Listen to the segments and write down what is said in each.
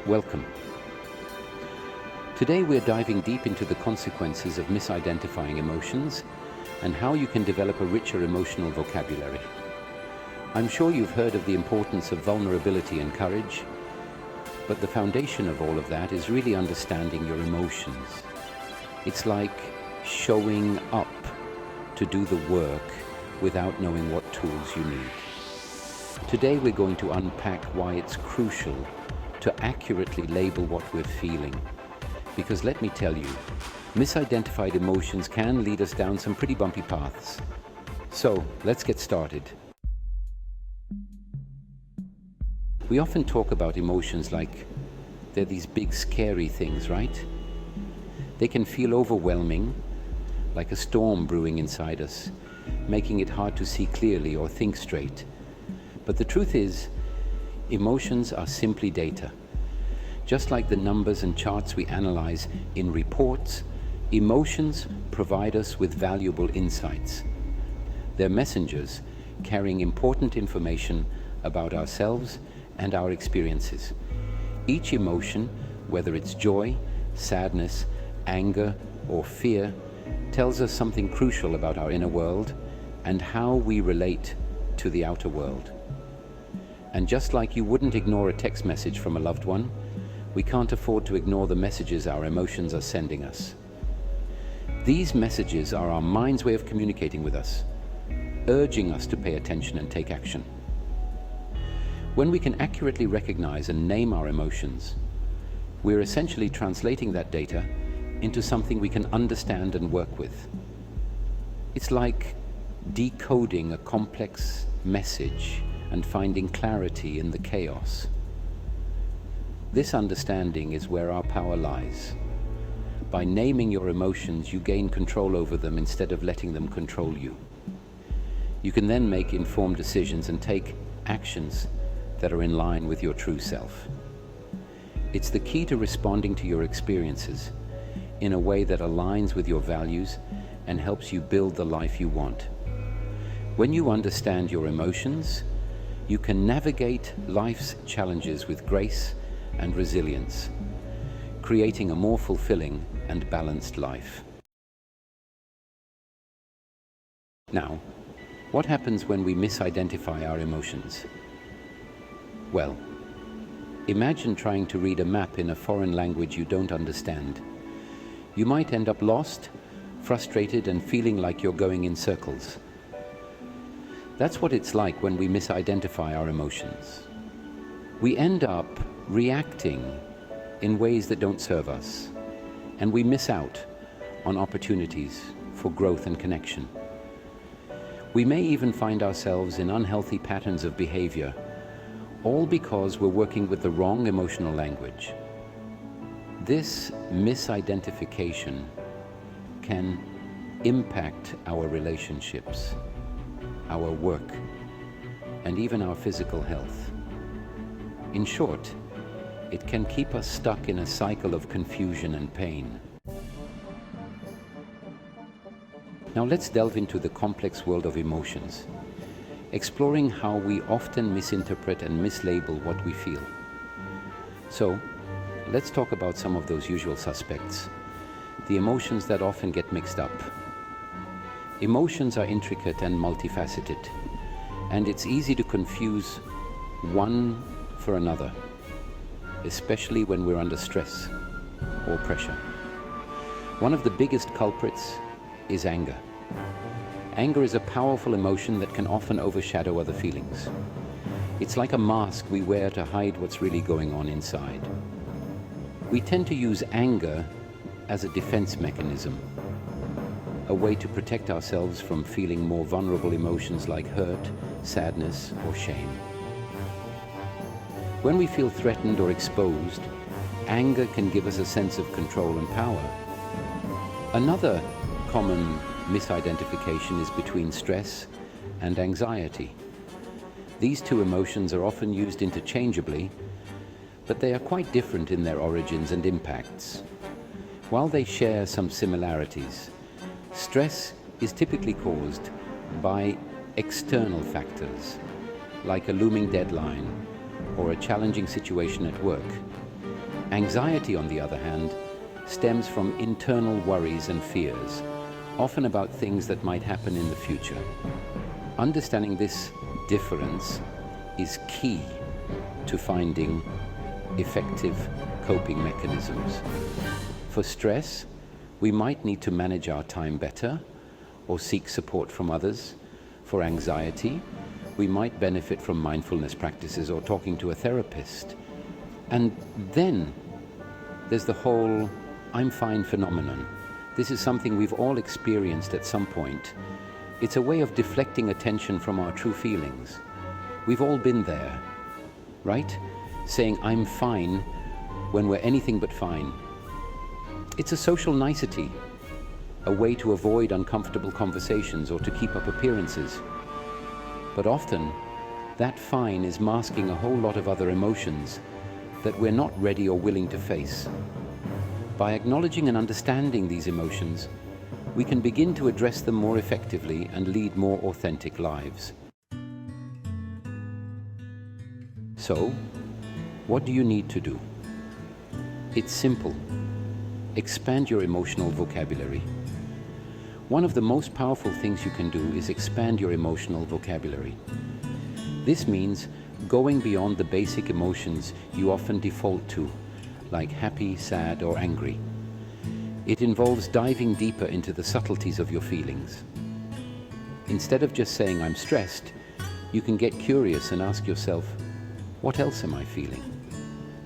Welcome. Today we're diving deep into the consequences of misidentifying emotions and how you can develop a richer emotional vocabulary. I'm sure you've heard of the importance of vulnerability and courage, but the foundation of all of that is really understanding your emotions. It's like showing up to do the work without knowing what tools you need. Today we're going to unpack why it's crucial to accurately label what we're feeling. Because let me tell you, misidentified emotions can lead us down some pretty bumpy paths. So let's get started. We often talk about emotions like they're these big scary things, right? They can feel overwhelming, like a storm brewing inside us, making it hard to see clearly or think straight. But the truth is, emotions are simply data. Just like the numbers and charts we analyze in reports, emotions provide us with valuable insights. They're messengers carrying important information about ourselves and our experiences. Each emotion, whether it's joy, sadness, anger, or fear, tells us something crucial about our inner world and how we relate to the outer world. And just like you wouldn't ignore a text message from a loved one, we can't afford to ignore the messages our emotions are sending us. These messages are our mind's way of communicating with us, urging us to pay attention and take action. When we can accurately recognize and name our emotions, we're essentially translating that data into something we can understand and work with. It's like decoding a complex message and finding clarity in the chaos. This understanding is where our power lies. By naming your emotions, you gain control over them instead of letting them control you. You can then make informed decisions and take actions that are in line with your true self. It's the key to responding to your experiences in a way that aligns with your values and helps you build the life you want. When you understand your emotions, you can navigate life's challenges with grace and resilience, creating a more fulfilling and balanced life. Now, what happens when we misidentify our emotions? Well, imagine trying to read a map in a foreign language you don't understand. You might end up lost, frustrated, and feeling like you're going in circles. That's what it's like when we misidentify our emotions. We end up reacting in ways that don't serve us, and we miss out on opportunities for growth and connection. We may even find ourselves in unhealthy patterns of behavior, all because we're working with the wrong emotional language. This misidentification can impact our relationships, our work, and even our physical health. In short, it can keep us stuck in a cycle of confusion and pain. Now let's delve into the complex world of emotions, exploring how we often misinterpret and mislabel what we feel. So, let's talk about some of those usual suspects, the emotions that often get mixed up. Emotions are intricate and multifaceted, and it's easy to confuse one for another, especially when we're under stress or pressure. One of the biggest culprits is anger. Anger is a powerful emotion that can often overshadow other feelings. It's like a mask we wear to hide what's really going on inside. We tend to use anger as a defense mechanism, a way to protect ourselves from feeling more vulnerable emotions like hurt, sadness, or shame. When we feel threatened or exposed, anger can give us a sense of control and power. Another common misidentification is between stress and anxiety. These two emotions are often used interchangeably, but they are quite different in their origins and impacts. While they share some similarities, stress is typically caused by external factors, like a looming deadline or a challenging situation at work. Anxiety, on the other hand, stems from internal worries and fears, often about things that might happen in the future. Understanding this difference is key to finding effective coping mechanisms. For stress, we might need to manage our time better or seek support from others. For anxiety, we might benefit from mindfulness practices or talking to a therapist. And then there's the whole "I'm fine" phenomenon. This is something we've all experienced at some point. It's a way of deflecting attention from our true feelings. We've all been there, right? Saying "I'm fine" when we're anything but fine. It's a social nicety, a way to avoid uncomfortable conversations or to keep up appearances. But often, that fine is masking a whole lot of other emotions that we're not ready or willing to face. By acknowledging and understanding these emotions, we can begin to address them more effectively and lead more authentic lives. So, what do you need to do? It's simple. Expand your emotional vocabulary. One of the most powerful things you can do is expand your emotional vocabulary. This means going beyond the basic emotions you often default to, like happy, sad, or angry. It involves diving deeper into the subtleties of your feelings. Instead of just saying "I'm stressed," you can get curious and ask yourself, what else am I feeling?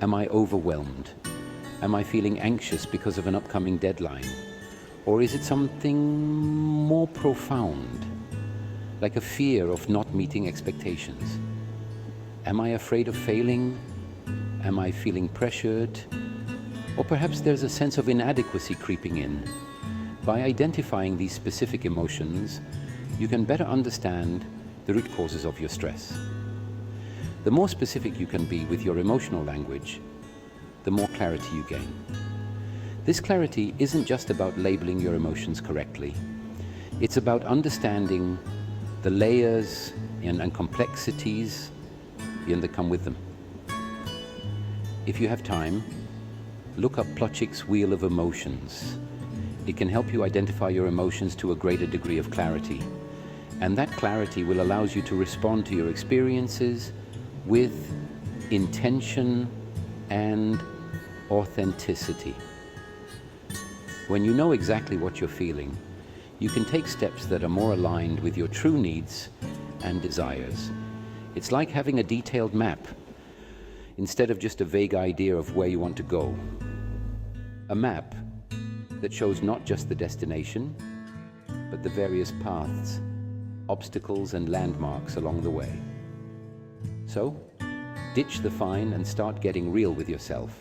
Am I overwhelmed? Am I feeling anxious because of an upcoming deadline? Or is it something more profound, like a fear of not meeting expectations? Am I afraid of failing? Am I feeling pressured? Or perhaps there's a sense of inadequacy creeping in. By identifying these specific emotions, you can better understand the root causes of your stress. The more specific you can be with your emotional language, the more clarity you gain. This clarity isn't just about labeling your emotions correctly. It's about understanding the layers and complexities that come with them. If you have time, look up Plutchik's Wheel of Emotions. It can help you identify your emotions to a greater degree of clarity. And that clarity will allow you to respond to your experiences with intention and authenticity. When you know exactly what you're feeling, you can take steps that are more aligned with your true needs and desires. It's like having a detailed map instead of just a vague idea of where you want to go. A map that shows not just the destination, but the various paths, obstacles, and landmarks along the way. So, ditch the fine and start getting real with yourself.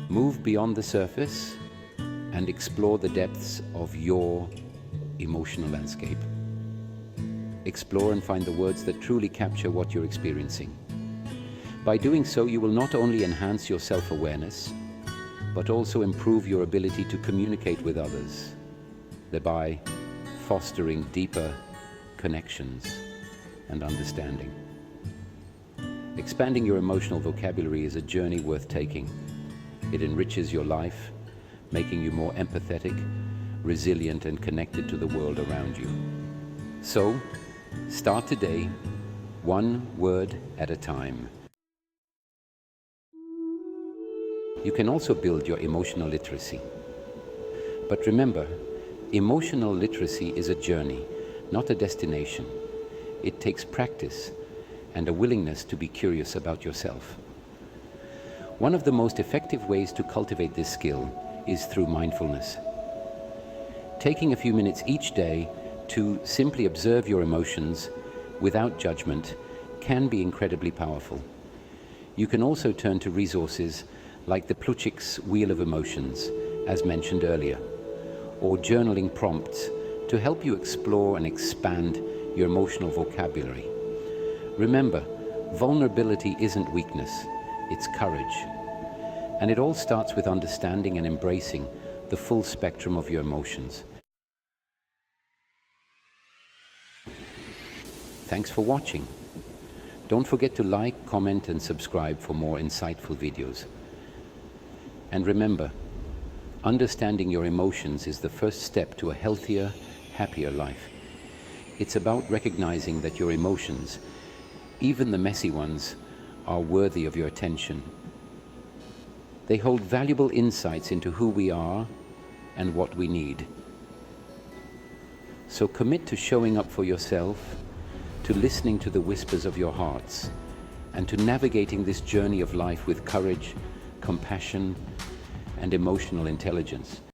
Move beyond the surface and explore the depths of your emotional landscape. Explore and find the words that truly capture what you're experiencing. By doing so, you will not only enhance your self-awareness, but also improve your ability to communicate with others, thereby fostering deeper connections and understanding. Expanding your emotional vocabulary is a journey worth taking. It enriches your life, making you more empathetic, resilient, and connected to the world around you. So, start today, one word at a time. You can also build your emotional literacy. But remember, emotional literacy is a journey, not a destination. It takes practice and a willingness to be curious about yourself. One of the most effective ways to cultivate this skill is through mindfulness. Taking a few minutes each day to simply observe your emotions without judgment can be incredibly powerful. You can also turn to resources like the Plutchik's Wheel of Emotions, as mentioned earlier, or journaling prompts to help you explore and expand your emotional vocabulary. Remember, vulnerability isn't weakness, it's courage. And it all starts with understanding and embracing the full spectrum of your emotions. Thanks for watching. Don't forget to like, comment, and subscribe for more insightful videos. And remember, understanding your emotions is the first step to a healthier, happier life. It's about recognizing that your emotions, even the messy ones, are worthy of your attention. They hold valuable insights into who we are and what we need. So commit to showing up for yourself, to listening to the whispers of your hearts, and to navigating this journey of life with courage, compassion, and emotional intelligence.